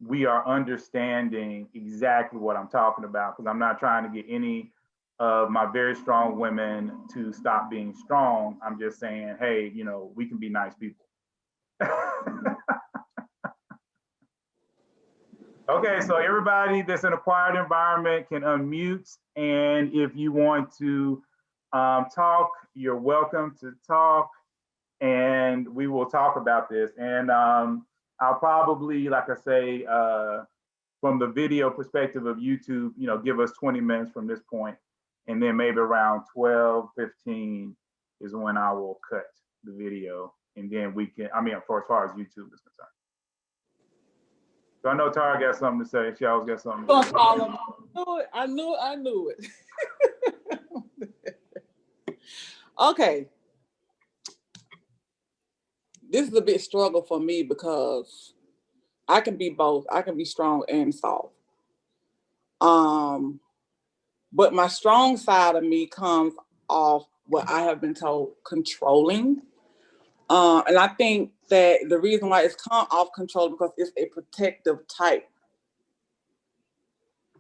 we are understanding exactly what I'm talking about, because I'm not trying to get any of my very strong women to stop being strong. I'm just saying, hey, we can be nice people. Okay, so everybody that's in a quiet environment can unmute. And if you want to talk, you're welcome to talk. And we will talk about this. And I'll probably, like I say, from the video perspective of YouTube, give us 20 minutes from this point, and then maybe around 12:15 is when I will cut the video, and then we can, for as far as YouTube is concerned. So I know Tara got something to say. She always got something to say. I knew it. Okay. This is a big struggle for me because I can be both. I can be strong and soft. But my strong side of me comes off what I have been told, controlling. And I think that the reason why it's come off control because it's a protective type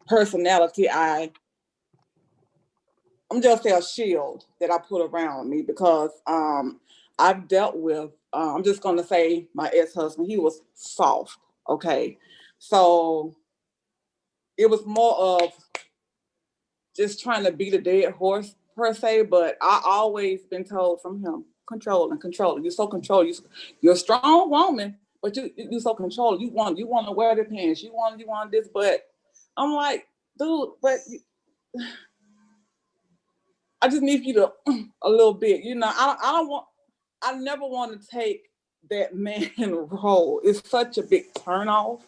personality. I'm just say a shield that I put around me because I've dealt with, I'm just going to say my ex-husband, he was soft. Okay. So it was more of just trying to beat a dead horse per se, but I always been told from him, control. You're so controlled. You're a strong woman, but you're so controlled. You want to wear the pants. You want this, but I'm like, dude, but I just need you to a little bit. I never want to take that man role. It's such a big turnoff,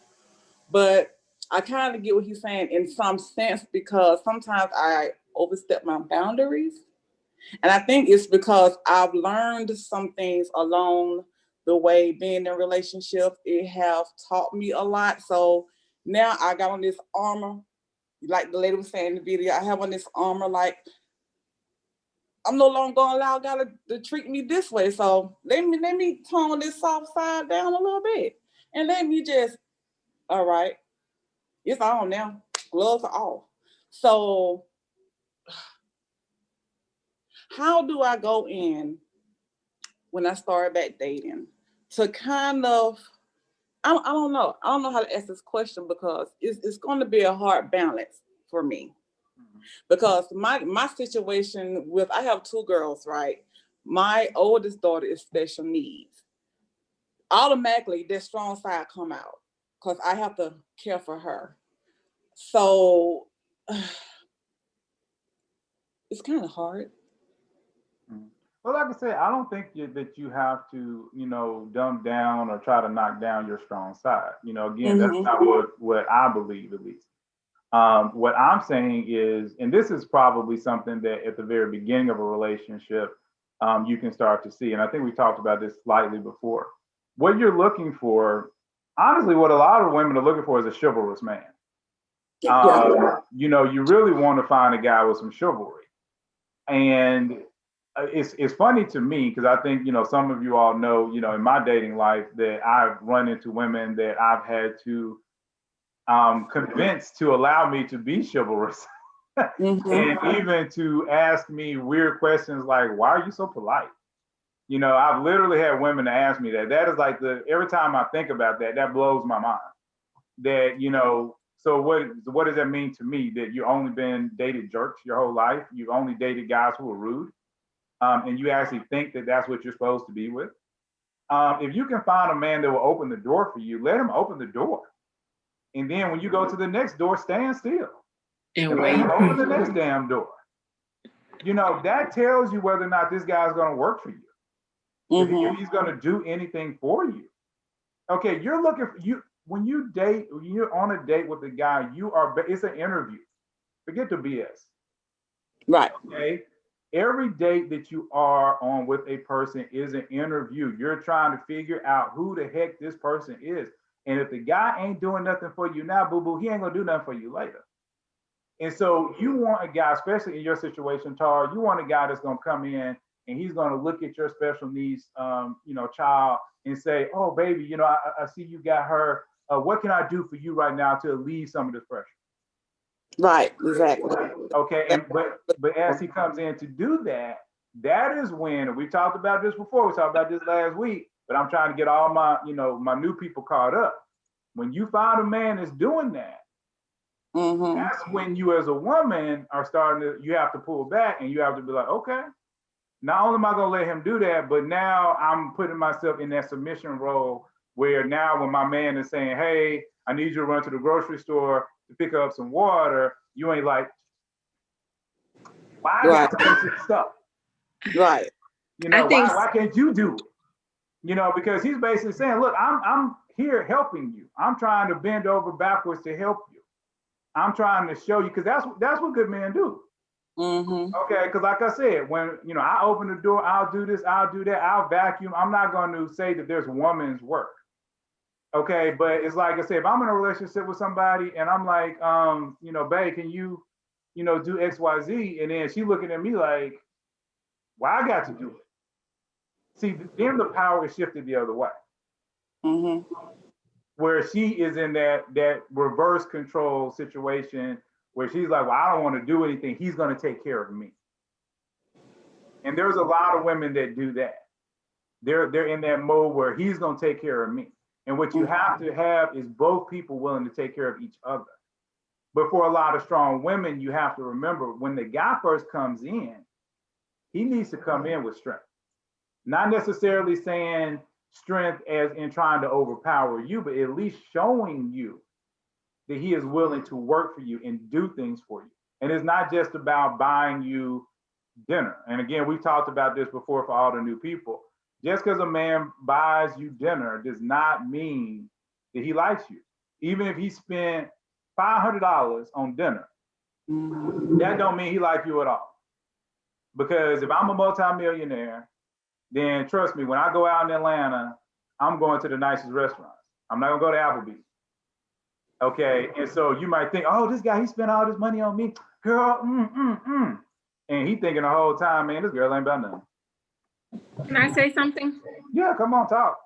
but I kind of get what he's saying in some sense because sometimes I overstep my boundaries. And I think it's because I've learned some things along the way being in relationships. It have taught me a lot. So now I got on this armor, like the lady was saying in the video, I have on this armor, like I'm no longer going to allow God to treat me this way. So let me tone this soft side down a little bit. And let me just, all right, it's on now. Gloves are off. So how do I go in when I started back dating to kind of, I don't know. I don't know how to ask this question because it's going to be a hard balance for me. Because my situation with, I have two girls, right? My oldest daughter is special needs. Automatically, their strong side come out because I have to care for her. So it's kind of hard. Well, like I said, I don't think that you have to, dumb down or try to knock down your strong side. Again, that's not what I believe, at least. What I'm saying is, and this is probably something that at the very beginning of a relationship, you can start to see. And I think we talked about this slightly before. What you're looking for, honestly, what a lot of women are looking for is a chivalrous man. You really want to find a guy with some chivalry. And it's funny to me because I think, some of you all know, in my dating life that I've run into women that I've had to convince to allow me to be chivalrous. And even to ask me weird questions like, why are you so polite? I've literally had women ask me that. That is like every time I think about that, that blows my mind. That, so what does that mean to me? That you only been dated jerks your whole life? You've only dated guys who are rude? And you actually think that that's what you're supposed to be with? If you can find a man that will open the door for you, let him open the door. And then when you go to the next door, stand still. And wait. Open the next damn door. That tells you whether or not this guy's going to work for you. If he's going to do anything for you. Okay, you're looking for you when you date, when you're on a date with a guy, it's an interview. Forget the BS. Right. Okay. Every date that you are on with a person is an interview. You're trying to figure out who the heck this person is. And if the guy ain't doing nothing for you now, boo-boo, he ain't gonna do nothing for you later. And so you want a guy, especially in your situation, Tara, you want a guy that's gonna come in and he's gonna look at your special needs, child and say, oh, baby, I see you got her what can I do for you right now to alleviate some of this pressure? Right, exactly. Okay, and but as he comes in to do that, that is when, and we talked about this before, we talked about this last week, but I'm trying to get all my, my new people caught up. When you find a man that's doing that, that's when you as a woman are starting to, you have to pull back and you have to be like, okay, not only am I gonna let him do that, but now I'm putting myself in that submission role where now when my man is saying, hey, I need you to run to the grocery store to pick up some water, you ain't like, why I got to fix this stuff? Right. Why can't you do it? Because he's basically saying, look, I'm here helping you. I'm trying to bend over backwards to help you. I'm trying to show you, because that's what good men do. Okay, because like I said, when I open the door, I'll do this, I'll do that, I'll vacuum. I'm not going to say that there's woman's work. Okay, but it's like I said, if I'm in a relationship with somebody and I'm like, babe, can you, do X, Y, Z, and then she looking at me like, why I got to do it? See, then the power is shifted the other way. Where she is in that reverse control situation where she's like, well, I don't want to do anything. He's going to take care of me. And there's a lot of women that do that. They're in that mode where he's going to take care of me. And what you have to have is both people willing to take care of each other. But for a lot of strong women, you have to remember when the guy first comes in, he needs to come in with strength. Not necessarily saying strength as in trying to overpower you, but at least showing you that he is willing to work for you and do things for you. And it's not just about buying you dinner. And again, we've talked about this before for all the new people. Just because a man buys you dinner does not mean that he likes you. Even if he spent $500 on dinner, that don't mean he likes you at all. Because if I'm a multimillionaire, then trust me, when I go out in Atlanta, I'm going to the nicest restaurants. I'm not gonna go to Applebee's. Okay, and so you might think, oh, this guy, he spent all this money on me. Girl, And he thinking the whole time, man, this girl ain't about nothing. Can I say something? Yeah, come on, talk.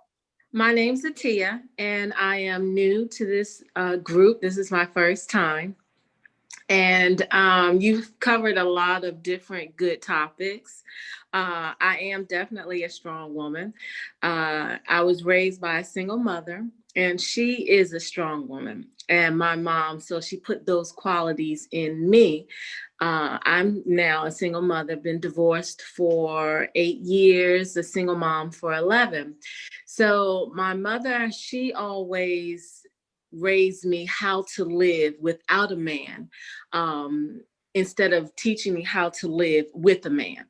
My name's Atia, and I am new to this group. This is my first time. And you've covered a lot of different good topics. I am definitely a strong woman. I was raised by a single mother, and she is a strong woman. And my mom, so she put those qualities in me. I'm now a single mother, been divorced for 8 years, a single mom for 11. So my mother, she always raised me how to live without a man, instead of teaching me how to live with a man.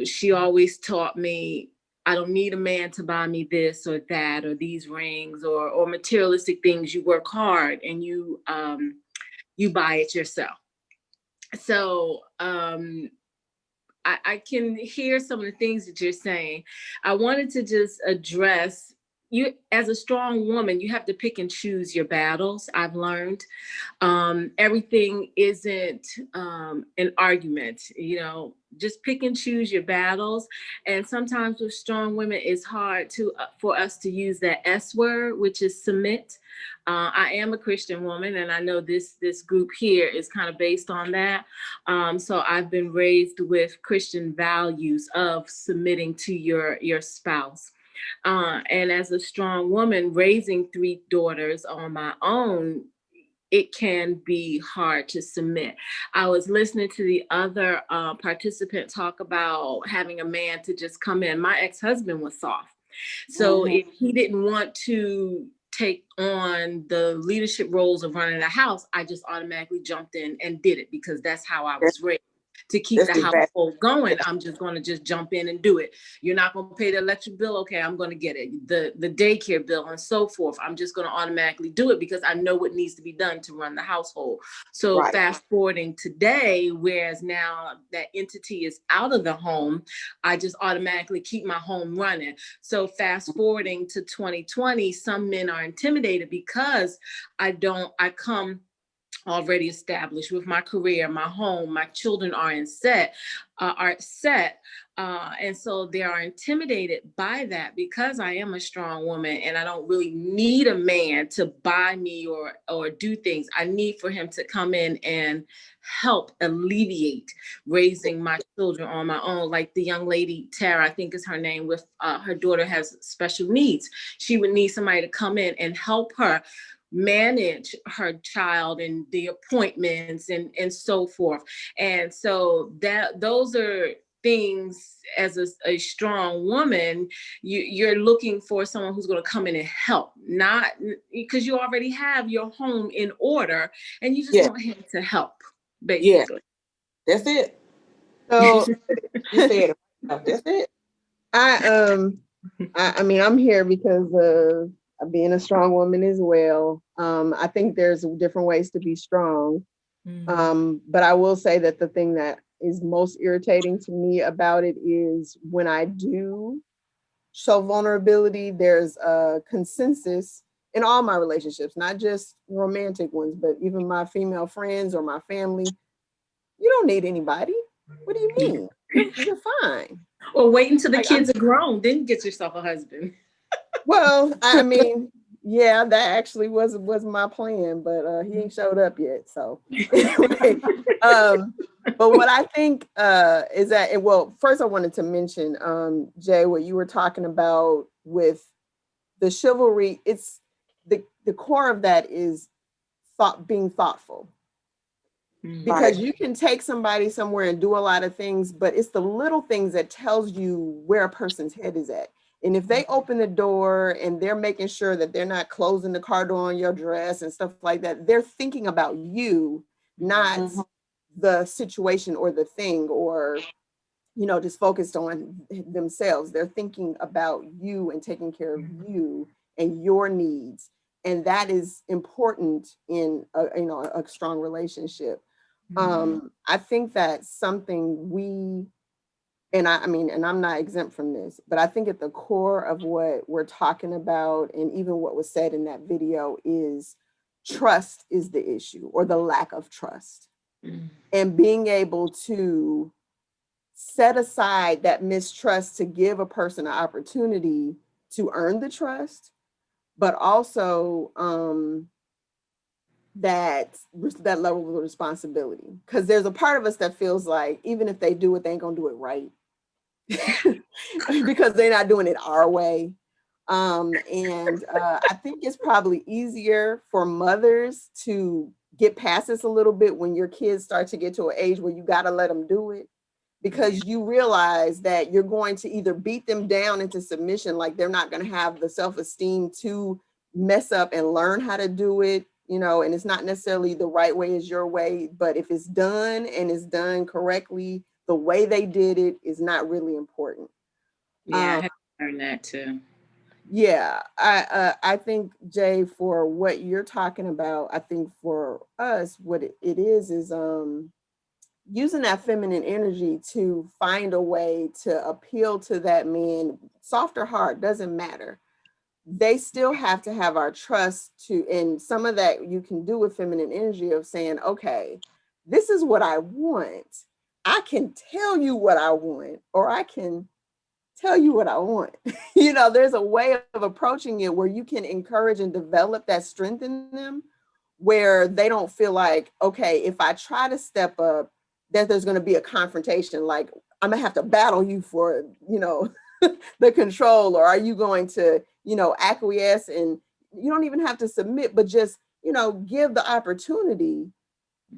She always taught me, I don't need a man to buy me this or that, or these rings or materialistic things. You work hard and you buy it yourself. So I can hear some of the things that you're saying. I wanted to just address, you as a strong woman, you have to pick and choose your battles. I've learned everything isn't an argument, just pick and choose your battles. And sometimes with strong women, it's hard for us to use that S word, which is submit. I am a Christian woman, and I know this group here is kind of based on that. So I've been raised with Christian values of submitting to your spouse. And as a strong woman raising 3 daughters on my own, it can be hard to submit. I was listening to the other participant talk about having a man to just come in. My ex-husband was soft. So if he didn't want to take on the leadership roles of running a house, I just automatically jumped in and did it because that's how I was raised. To keep the household going, I'm just going to just jump in and do it. You're not going to pay the electric bill. Okay, I'm going to get it. The daycare bill and so forth. I'm just going to automatically do it because I know what needs to be done to run the household. So fast forwarding today, whereas now that entity is out of the home, I just automatically keep my home running. So fast forwarding to 2020, some men are intimidated because I come already established with my career, my home, my children are in set. are set. And so they are intimidated by that because I am a strong woman and I don't really need a man to buy me or do things. I need for him to come in and help alleviate raising my children on my own. Like the young lady, Tara, I think is her name, with her daughter has special needs. She would need somebody to come in and help her manage her child and the appointments and so forth. And so those are things, as a strong woman, you're looking for someone who's going to come in and help, not because you already have your home in order and you just want him to help, basically. That's it. So You said it. That's it. I mean, I'm here because of being a strong woman as well. I think there's different ways to be strong. But I will say that the thing that is most irritating to me about it is when I do show vulnerability, there's a consensus in all my relationships, not just romantic ones, but even my female friends or my family. You don't need anybody. What do you mean? You're fine. Or wait until the kids are grown, then get yourself a husband. Well, I mean, yeah, that actually was my plan, but he ain't showed up yet. So anyway, but what I think is that, well, first I wanted to mention, Jay, what you were talking about with the chivalry. It's the core of that is being thoughtful. Because you can take somebody somewhere and do a lot of things, but it's the little things that tells you where a person's head is at. And if they open the door and they're making sure that they're not closing the car door on your dress and stuff like that, they're thinking about you, not the situation or the thing, or, you know, just focused on themselves. They're thinking about you and taking care of you and your needs. And that is important in a strong relationship. I think that's something and I'm not exempt from this, but I think at the core of what we're talking about, and even what was said in that video, is trust is the issue, or the lack of trust. And being able to set aside that mistrust to give a person an opportunity to earn the trust, but also that level of responsibility. Because there's a part of us that feels like even if they do it, they ain't gonna do it right. Because they're not doing it our way. I think it's probably easier for mothers to get past this a little bit when your kids start to get to an age where you gotta let them do it, because you realize that you're going to either beat them down into submission, like they're not gonna have the self-esteem to mess up and learn how to do it, you know, and it's not necessarily the right way is your way, but if it's done and it's done correctly, the way they did it is not really important. Yeah, I have to learn that too. Yeah, I think, Jay, for what you're talking about, I think for us, what it is using that feminine energy to find a way to appeal to that man, soft or hard, doesn't matter. They still have to have our trust and some of that you can do with feminine energy of saying, okay, this is what I want. I can tell you what I want, or I can tell you what I want. You know, there's a way of approaching it where you can encourage and develop that strength in them, where they don't feel like, okay, if I try to step up, that there's going to be a confrontation. Like, I'm gonna have to battle you for, you know, the control, or are you going to, you know, acquiesce? And you don't even have to submit, but just, you know, give the opportunity.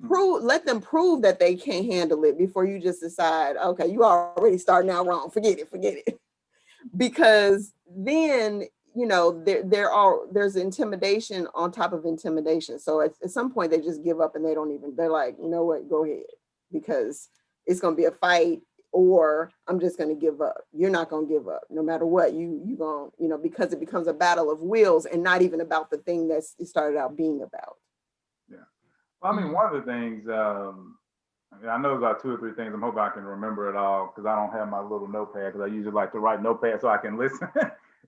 Let them prove that they can't handle it before you just decide, okay, you already starting out wrong. Forget it. Because then, you know, there's intimidation on top of intimidation. So at some point they just give up and they're like, you know what, go ahead, because it's going to be a fight, or I'm just going to give up. You're not going to give up no matter what. You going, you know, because it becomes a battle of wills and not even about the thing that it started out being about. Well, I mean, one of the things, I know about 2 or 3 things. I'm hoping I can remember it all, because I don't have my little notepad, because I usually like to write notepad so I can listen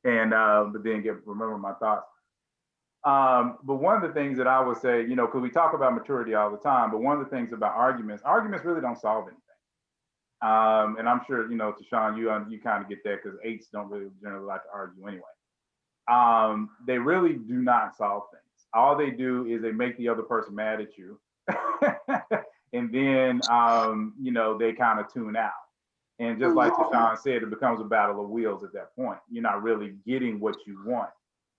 and but then remember my thoughts. But one of the things that I would say, you know, because we talk about maturity all the time, but one of the things about arguments really don't solve anything. And I'm sure, you know, Tashawn, you kind of get that because eights don't really generally like to argue anyway. They really do not solve things. All they do is they make the other person mad at you. And then, you know, they kind of tune out. And just like Tashawn said, it becomes a battle of wheels at that point. You're not really getting what you want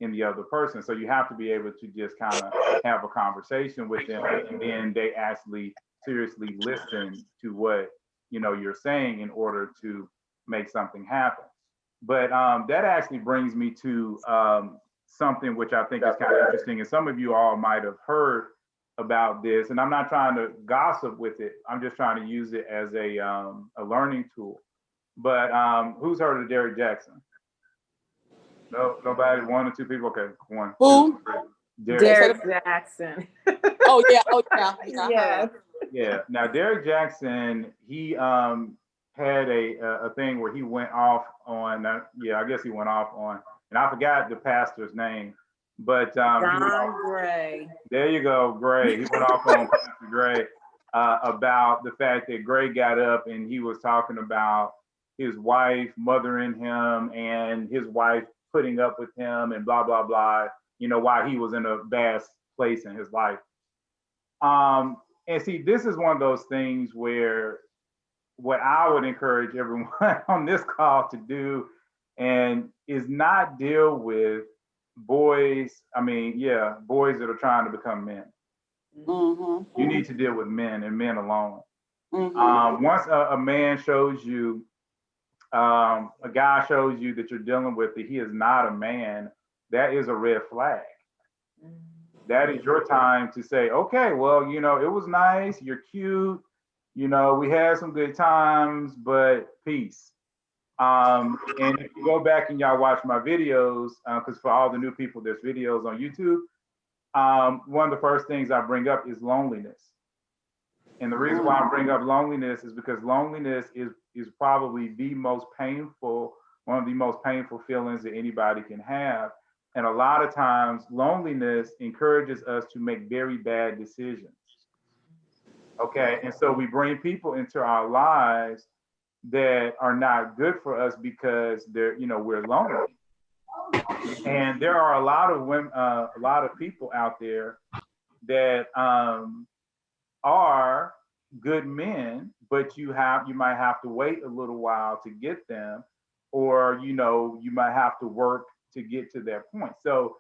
in the other person. So you have to be able to just kind of have a conversation with them, and then they actually seriously listen to what, you know, you're saying in order to make something happen. But that actually brings me to something which I think is kind of interesting, and some of you all might have heard about this, and I'm not trying to gossip with it. I'm just trying to use it as a learning tool. But who's heard of Derrick Jaxn? No, nobody. One or two people. Okay, one. Who? Derrick Jaxn. Oh yeah. Yeah. Yeah. Now Derrick Jaxn, he had a thing where he went off on. I guess he went off on, and I forgot the pastor's name. But Don Gray. There you go, Gray. He went off on Pastor Gray about the fact that Gray got up and he was talking about his wife mothering him and his wife putting up with him and blah blah blah. You know, while he was in a bad place in his life. And see, this is one of those things where what I would encourage everyone on this call to do and is not deal with boys that are trying to become men. Mm-hmm. You need to deal with men and men alone. Mm-hmm. Once a man shows you, a guy shows you that you're dealing with that he is not a man, that is a red flag. That is your time to say, okay, well, you know, it was nice, you're cute, you know, we had some good times, but peace. And if you go back and y'all watch my videos, because for all the new people, there's videos on YouTube. One of the first things I bring up is loneliness. And the reason why I bring up loneliness is because loneliness is probably the most painful, one of the most painful feelings that anybody can have. And a lot of times loneliness encourages us to make very bad decisions. Okay, and so we bring people into our lives that are not good for us because they're, you know, we're lonely. And there are a lot of women, a lot of people out there that are good men, but you might have to wait a little while to get them, or, you know, you might have to work to get to that point. So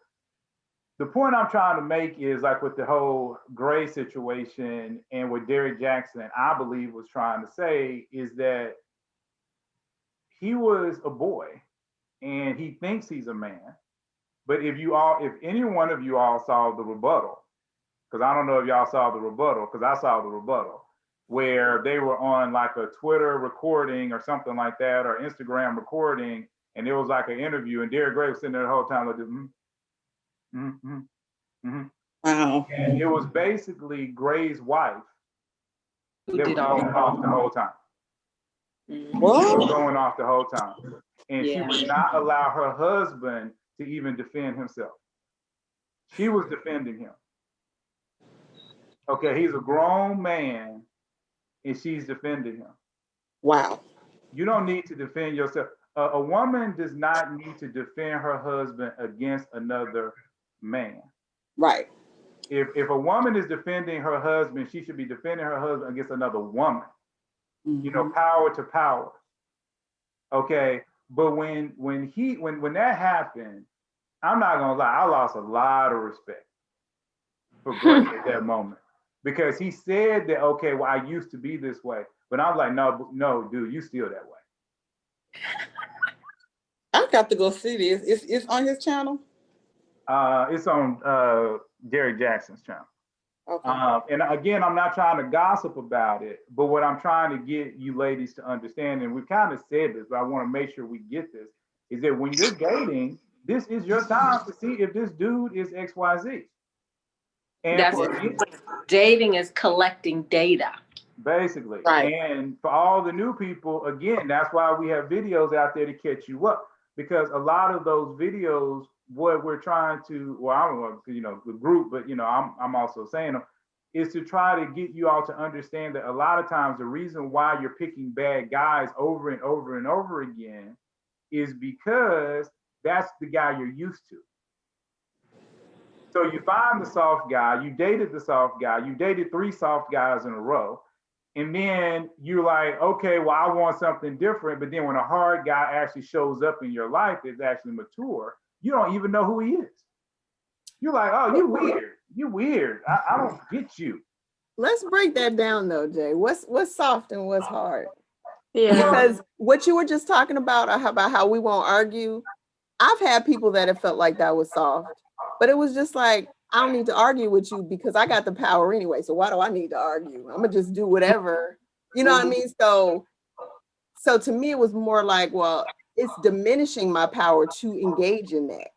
the point I'm trying to make is, like with the whole Gray situation and what Derrick Jaxn, I believe, was trying to say is that he was a boy and he thinks he's a man. But if any one of you all saw the rebuttal, because I don't know if y'all saw the rebuttal, because I saw the rebuttal, where they were on like a Twitter recording or something like that, or Instagram recording, and it was like an interview, and Derrick Gray was sitting there the whole time like this. Wow. And it was basically Gray's wife Who that was did all going off the whole time. What? She was going off the whole time. And she Yeah. would not allow her husband to even defend himself. She was defending him. Okay, he's a grown man and she's defending him. Wow. You don't need to defend yourself. A woman does not need to defend her husband against another man. Right. If a woman is defending her husband, she should be defending her husband against another woman. Mm-hmm. You know, power to power. Okay, but when that happened, I'm not gonna lie, I lost a lot of respect for Gray at that moment, because he said that, okay, well, I used to be this way, but I'm like, no, dude, you still that way. I've got to go see this. It's on his channel. It's on Derrick Jaxn's channel. Okay. And again, I'm not trying to gossip about it, but what I'm trying to get you ladies to understand, and we've kind of said this, but I want to make sure we get this, is that when you're dating, this is your time to see if this dude is XYZ. And That's dating is collecting data. Basically. Right. And for all the new people, again, that's why we have videos out there to catch you up, because a lot of those videos, what we're trying to, well, I don't know, you know, the group, but, you know, I'm also saying them, is to try to get you all to understand that a lot of times the reason why you're picking bad guys over and over and over again is because that's the guy you're used to. So you find the soft guy, you dated the soft guy, you dated 3 soft guys in a row, and then you're like, okay, well, I want something different. But then when a hard guy actually shows up in your life that's actually mature, you don't even know who he is. You're like, oh, you weird. You weird. I don't get you. Let's break that down though, Jay. What's soft and what's hard? Yeah. Because what you were just talking about how we won't argue, I've had people that have felt like that was soft, but it was just like, I don't need to argue with you because I got the power anyway. So why do I need to argue? I'm gonna just do whatever. You know what I mean? So to me, it was more like, well, it's diminishing my power to engage in that.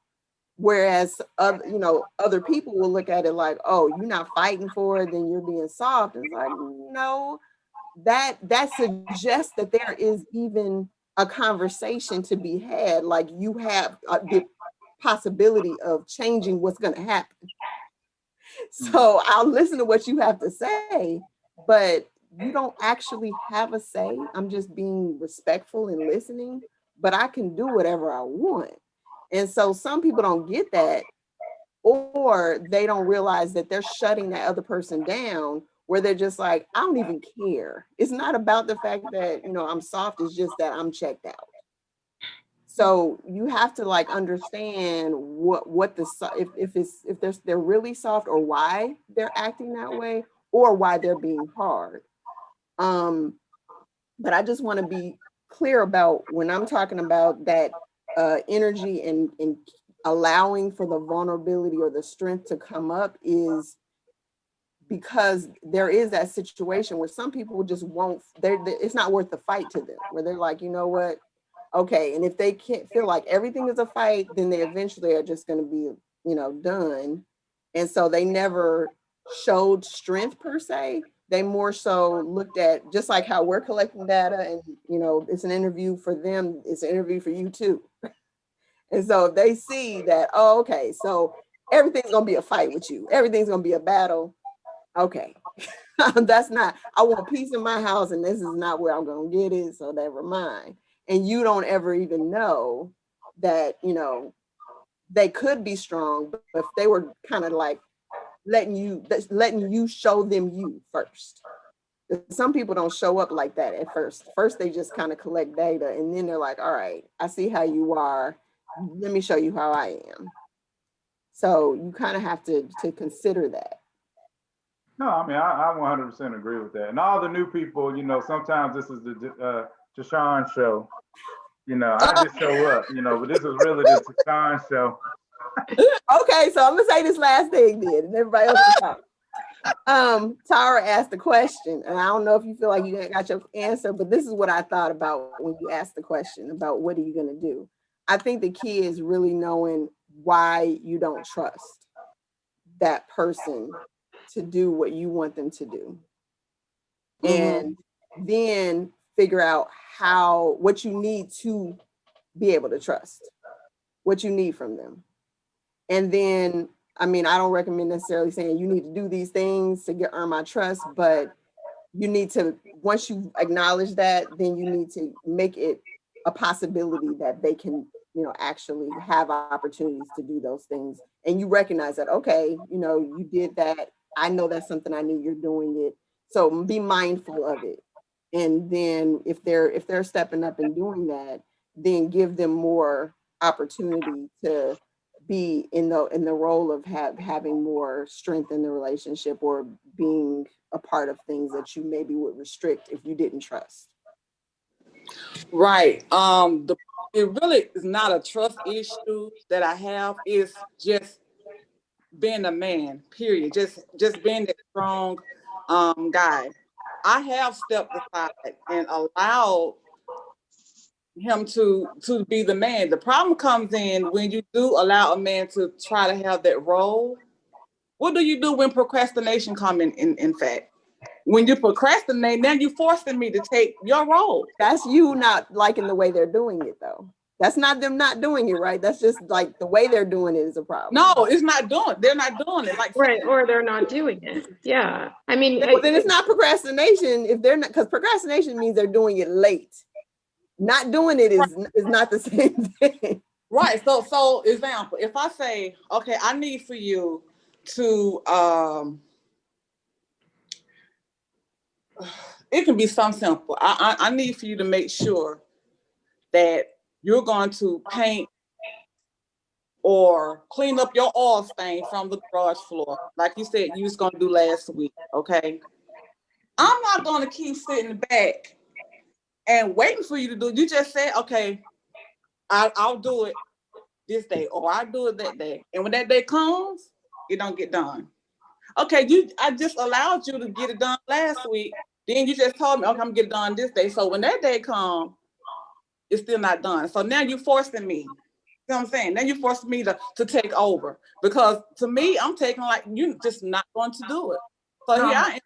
Whereas other people will look at it like, oh, you're not fighting for it, then you're being soft. It's like, no, that suggests that there is even a conversation to be had. Like you have the possibility of changing what's going to happen. So I'll listen to what you have to say, but you don't actually have a say. I'm just being respectful and listening, but I can do whatever I want. And so some people don't get that, or they don't realize that they're shutting that other person down, where they're just like, I don't even care. It's not about the fact that, I'm soft, it's just that I'm checked out. So you have to like understand if they're really soft, or why they're acting that way, or why they're being hard. But I just want to be clear about when I'm talking about that energy and allowing for the vulnerability or the strength to come up, is because there is that situation where some people just won't, it's not worth the fight to them, where they're like, you know what? Okay. And if they can't feel like everything is a fight, then they eventually are just going to be, done. And so they never showed strength per se. They more so looked at, just like how we're collecting data and, it's an interview for them, it's an interview for you too. And so if they see that, oh, okay, so everything's going to be a fight with you, everything's going to be a battle. Okay. That's not, I want peace in my house and this is not where I'm going to get it. So never mind. And you don't ever even know that, they could be strong, but if they were kind of like letting you show them you first. Some people don't show up like that at first. First, they just kind of collect data, and then they're like, all right, I see how you are. Let me show you how I am. So you kind of have to consider that. No, I mean, I 100% agree with that. And all the new people, sometimes this is the Tashawn show. I just show up, but this is really the Tashawn show. Okay, so I'm gonna say this last thing then, and everybody else can talk. Tara asked the question, and I don't know if you feel like you got your answer, but this is what I thought about when you asked the question about what are you gonna do. I think the key is really knowing why you don't trust that person to do what you want them to do, and then figure out what you need to be able to trust, what you need from them. And then, I mean, I don't recommend necessarily saying you need to do these things to earn my trust, but you need to, once you acknowledge that, then you need to make it a possibility that they can, actually have opportunities to do those things. And you recognize that, okay, you did that. I know that's something I need, you're doing it. So be mindful of it. And then if they're stepping up and doing that, then give them more opportunity to be in the role of having more strength in the relationship, or being a part of things that you maybe would restrict if you didn't trust. Right. It really is not a trust issue that I have. It's just being a man, period. Just being that strong guy. I have stepped aside and allowed him to be the man. The problem comes in when you do allow a man to try to have that role. What do you do when procrastination comes in fact? When you procrastinate, now you're forcing me to take your role. That's you not liking the way they're doing it though. That's not them not doing it right. That's just like the way they're doing it is a problem. No, it's not doing. They're not doing it. Like Right, or they're not doing it. Yeah, I mean, Well, then it's not procrastination if they're not, because procrastination means they're doing it late. Not doing it is not the same thing. right. So example, if I say, okay, I need for you to it can be something simple. I need for you to make sure that you're going to paint or clean up your oil stain from the garage floor, like you said you was going to do last week. Okay, I'm not going to keep sitting back and waiting for you to do it. You just said, okay, I'll do it this day, or I'll do it that day. And when that day comes, it don't get done. Okay, I just allowed you to get it done last week. Then you just told me, okay, I'm gonna get it done this day. So when that day comes, it's still not done. So now you're forcing me. You know what I'm saying? Now you're forcing me to take over. Because to me, I'm taking like, you're just not going to do it. So here I am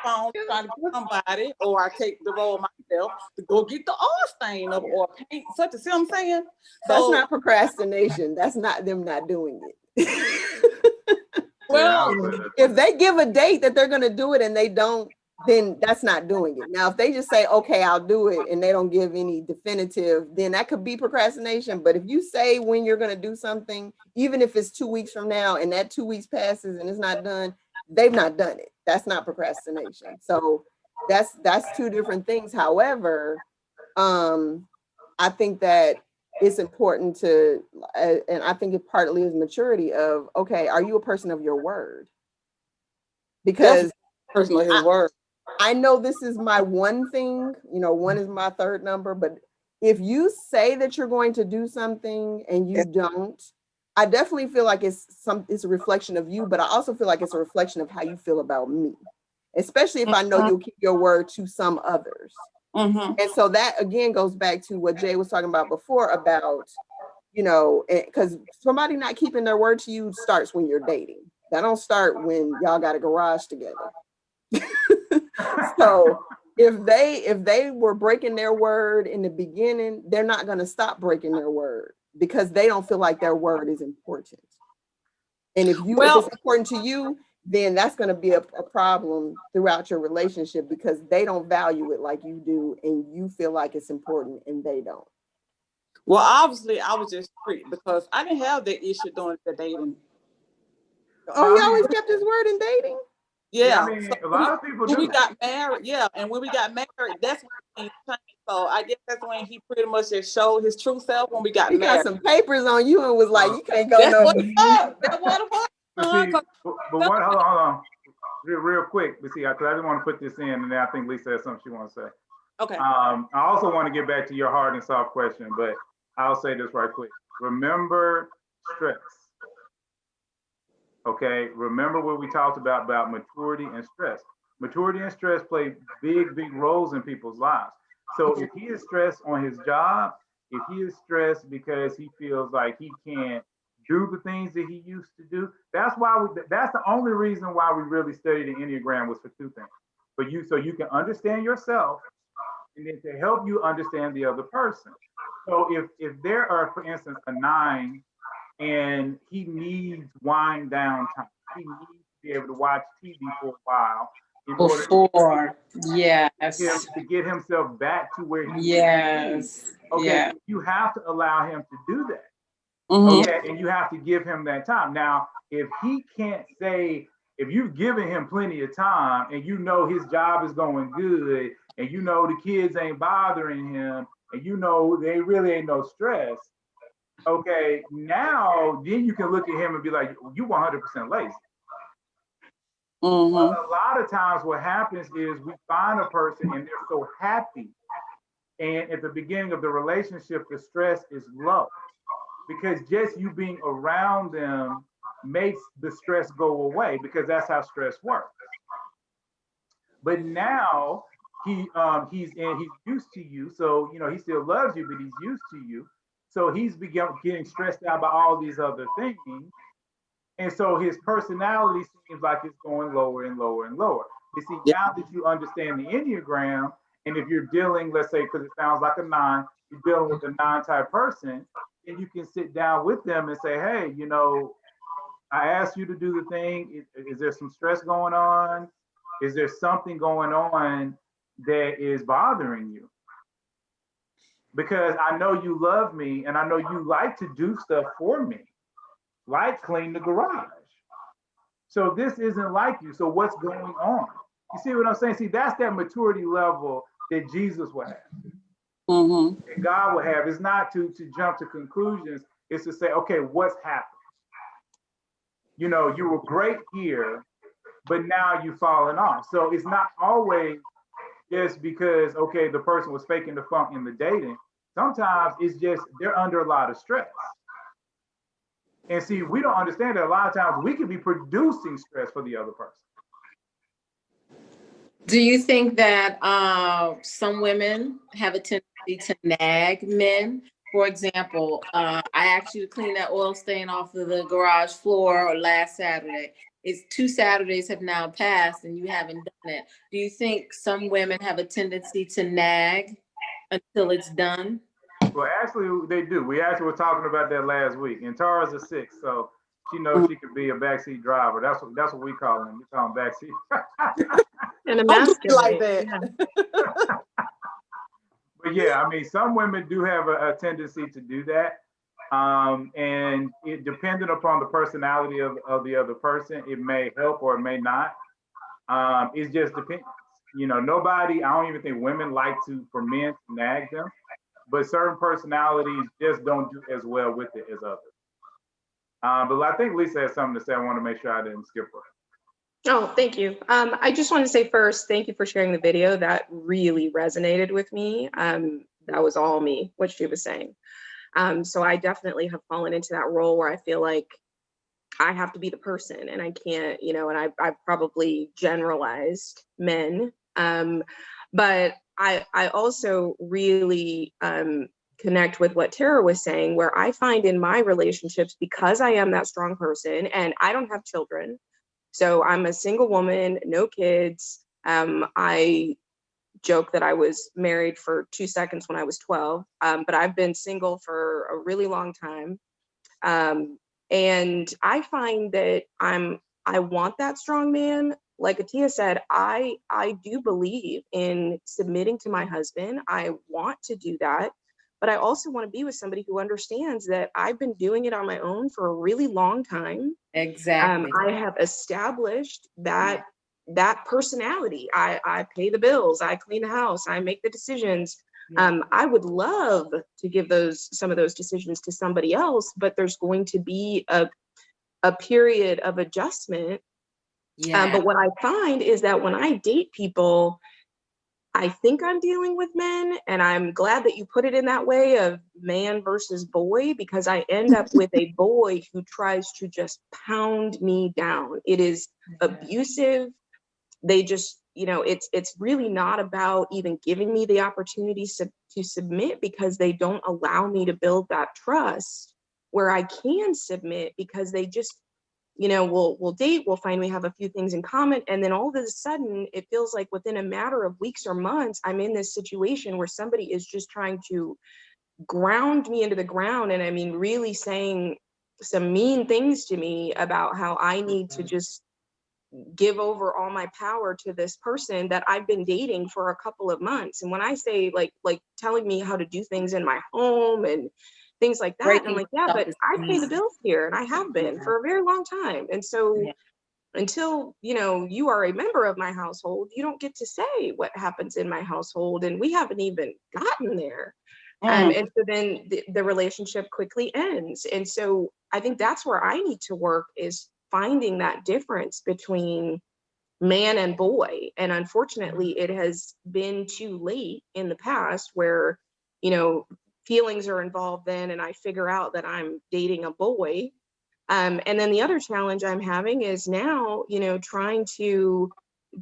on the phone trying to get somebody, or I take the role myself to go get the oil stain up or paint such a, see what I'm saying? That's not procrastination. That's not them not doing it. Well, if they give a date that they're going to do it and they don't, then that's not doing it. Now, if they just say, okay, I'll do it, and they don't give any definitive, then that could be procrastination. But if you say when you're going to do something, even if it's 2 weeks from now and that 2 weeks passes and it's not done, they've not done it. That's not procrastination. So that's two different things. However, I think that it's important to, and I think it partly is maturity of, okay, are you a person of your word? Because person of his word. I know this is my one thing, one is my third number, but if you say that you're going to do something and you don't, I definitely feel like it's a reflection of you, but I also feel like it's a reflection of how you feel about me, especially if I know you'll keep your word to some others. And so that again goes back to what Jay was talking about before about, because somebody not keeping their word to you starts when you're dating. That don't start when y'all got a garage together. So if they were breaking their word in the beginning, they're not going to stop breaking their word because they don't feel like their word is important. And if it's important to you, then that's going to be a problem throughout your relationship because they don't value it like you do, and you feel like it's important and they don't. Well, obviously, I was just free because I didn't have that issue during the dating. Oh, he always kept his word in dating? Yeah, I mean, so a lot of people do. We got married, and when we got married, that's when things changed. So I guess that's when he pretty much just showed his true self when we got married. He got some papers on you and was like, you can't go that's no. That's what it was. But hold on, real quick. But see, because I just want to put this in, and then I think Lisa has something she wants to say. Okay. I also want to get back to your hard and soft question, but I'll say this right quick. Remember stress. Okay, remember what we talked about maturity and stress. Maturity and stress play big roles in people's lives. So if he is stressed on his job, if he is stressed because he feels like he can't do the things that he used to do, that's the only reason why we really studied the Enneagram was for two things. So you can understand yourself, and then to help you understand the other person. So if there are, for instance, a 9 and he needs wind down time, he needs to be able to watch TV for a while in order to get himself back to where he is. Okay, you have to allow him to do that. Okay, and you have to give him that time. Now, if he can't say, if you've given him plenty of time and you know his job is going good and you know the kids ain't bothering him and you know they really ain't no stress, okay, now then you can look at him and be like, you 100% lazy. But a lot of times what happens is we find a person and they're so happy. And at the beginning of the relationship, the stress is low because just you being around them makes the stress go away because that's how stress works. But now he's used to you. So, he still loves you, but he's used to you. So he's getting stressed out by all these other things. And so his personality seems like it's going lower and lower and lower. You see, now that you understand the Enneagram, and if you're dealing, let's say, because it sounds like a 9, you're dealing with a non-type person, and you can sit down with them and say, hey, you know, I asked you to do the thing. Is there some stress going on? Is there something going on that is bothering you? Because I know you love me and I know you like to do stuff for me, like clean the garage. So this isn't like you. So what's going on? You see what I'm saying? See, that's that maturity level that Jesus will have, that God will have. It's not to jump to conclusions. It's to say, okay, what's happened? You know, you were great here, but now you've fallen off. So it's not always just because, okay, the person was faking the funk in the dating. Sometimes it's just they're under a lot of stress. And see, we don't understand that a lot of times we can be producing stress for the other person. Do you think that some women have a tendency to nag men? For example, I asked you to clean that oil stain off of the garage floor last Saturday. It's 2 Saturdays have now passed and you haven't done it. Do you think some women have a tendency to nag until it's done? Well, actually, they do. We actually were talking about that last week. And Tara's a 6, so she knows she could be a backseat driver. That's what we call them. We call them backseat. And a Don't do masculine. me like that. But yeah, I mean, some women do have a tendency to do that. And it depending upon the personality of the other person, it may help or it may not. It just depends. You know, nobody, I don't even think women like for men to nag them, but certain personalities just don't do as well with it as others. But I think Lisa has something to say. I want to make sure I didn't skip her. Oh, thank you. I just want to say first, thank you for sharing the video. That really resonated with me. That was all me, what she was saying. So I definitely have fallen into that role where I feel like I have to be the person and I can't, you know, and I've probably generalized men. But I also really connect with what Tara was saying, where I find in my relationships, because I am that strong person and I don't have children, so I'm a single woman, no kids. I joke that I was married for 2 seconds when I was 12, but I've been single for a really long time. And I find that I want that strong man. Like Atia said, I do believe in submitting to my husband. I want to do that, but I also want to be with somebody who understands that I've been doing it on my own for a really long time. Exactly. I have established that personality. I pay the bills, I clean the house, I make the decisions. I would love to give some of those decisions to somebody else, but there's going to be a period of adjustment. But what I find is that when I date people, I think I'm dealing with men, and I'm glad that you put it in that way of man versus boy, because I end up with a boy who tries to just pound me down. It is abusive. They just, you know, it's really not about even giving me the opportunity to submit, because they don't allow me to build that trust where I can submit, because they just, you know, we'll date, we'll find we have a few things in common, and then all of a sudden it feels like within a matter of weeks or months, I'm in this situation where somebody is just trying to ground me into the ground, and I mean really saying some mean things to me about how I need to just give over all my power to this person that I've been dating for a couple of months. And when I say like telling me how to do things in my home and things like that, I'm like, yeah, but I pay the bills here and I have been for a very long time. And so until, you know, you are a member of my household, you don't get to say what happens in my household. And we haven't even gotten there. And so then the relationship quickly ends. And so I think that's where I need to work, is finding that difference between man and boy. And unfortunately, it has been too late in the past where, you know, feelings are involved then, and I figure out that I'm dating a boy. And then the other challenge I'm having is now, you know, trying to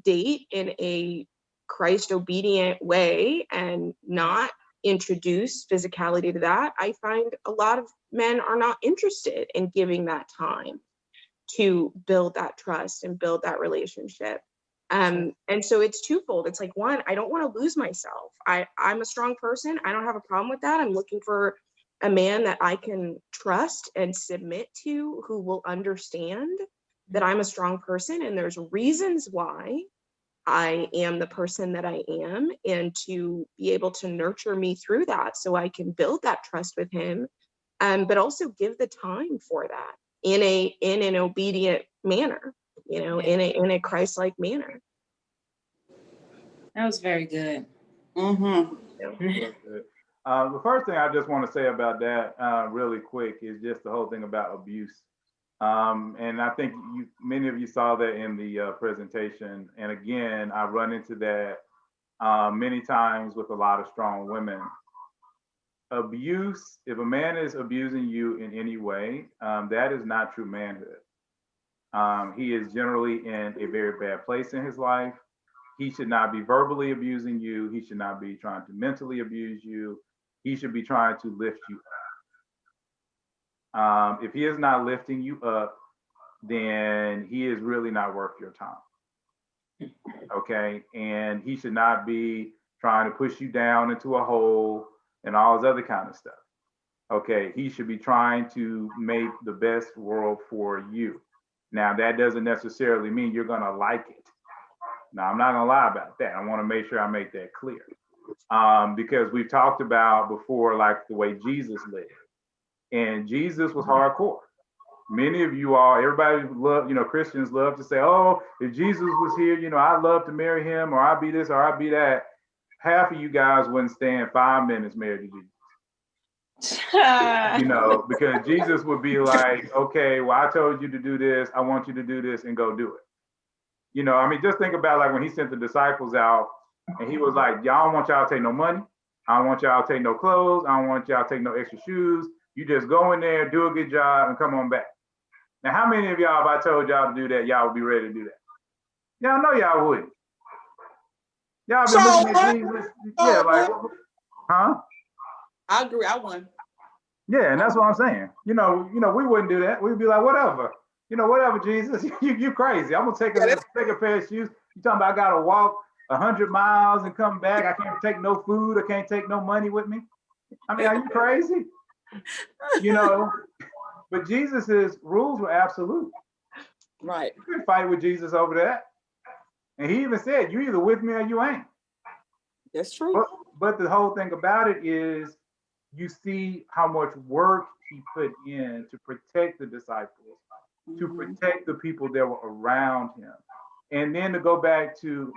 date in a Christ obedient way and not introduce physicality to that. I find a lot of men are not interested in giving that time to build that trust and build that relationship. And so it's twofold. It's like, one, I don't want to lose myself. I'm a strong person. I don't have a problem with that. I'm looking for a man that I can trust and submit to, who will understand that I'm a strong person and there's reasons why I am the person that I am, and to be able to nurture me through that so I can build that trust with him, but also give the time for that in an obedient manner, you know, in a Christ-like manner. That was very good. Mm-hmm. The first thing I just want to say about that really quick is just the whole thing about abuse. And I think many of you saw that in the presentation. And again, I run into that many times with a lot of strong women. Abuse, if a man is abusing you in any way, that is not true manhood. He is generally in a very bad place in his life. He should not be verbally abusing you. He should not be trying to mentally abuse you. He should be trying to lift you up. If he is not lifting you up, then he is really not worth your time. Okay. And he should not be trying to push you down into a hole and all this other kind of stuff. Okay. He should be trying to make the best world for you. Now, that doesn't necessarily mean you're going to like it. Now, I'm not going to lie about that. I want to make sure I make that clear. Because we've talked about before, like the way Jesus lived. And Jesus was hardcore. Many of you all, everybody love, Christians love to say, oh, if Jesus was here, I'd love to marry him, or I'd be this, or I'd be that. Half of you guys wouldn't stand 5 minutes married to Jesus. Because Jesus would be like, okay, well, I told you to do this. I want you to do this and go do it. Just think about like when he sent the disciples out and he was like, y'all don't want y'all to take no money. I don't want y'all to take no clothes. I don't want y'all to take no extra shoes. You just go in there, do a good job, and come on back. Now, how many of y'all, if I told y'all to do that, y'all would be ready to do that? Y'all know y'all wouldn't. Y'all been looking at Jesus. Yeah, like, huh? I agree. I won. Yeah, and that's what I'm saying. We wouldn't do that. We'd be like, whatever. Whatever, Jesus. You crazy. I'm gonna take a pair of shoes. You talking about I gotta walk 100 miles and come back? I can't take no food. I can't take no money with me. Are you crazy? But Jesus's rules were absolute. Right. You couldn't fight with Jesus over that. And he even said, you either with me or you ain't. That's true. But the whole thing about it is you see how much work he put in to protect the disciples, to protect the people that were around him. And then to go back to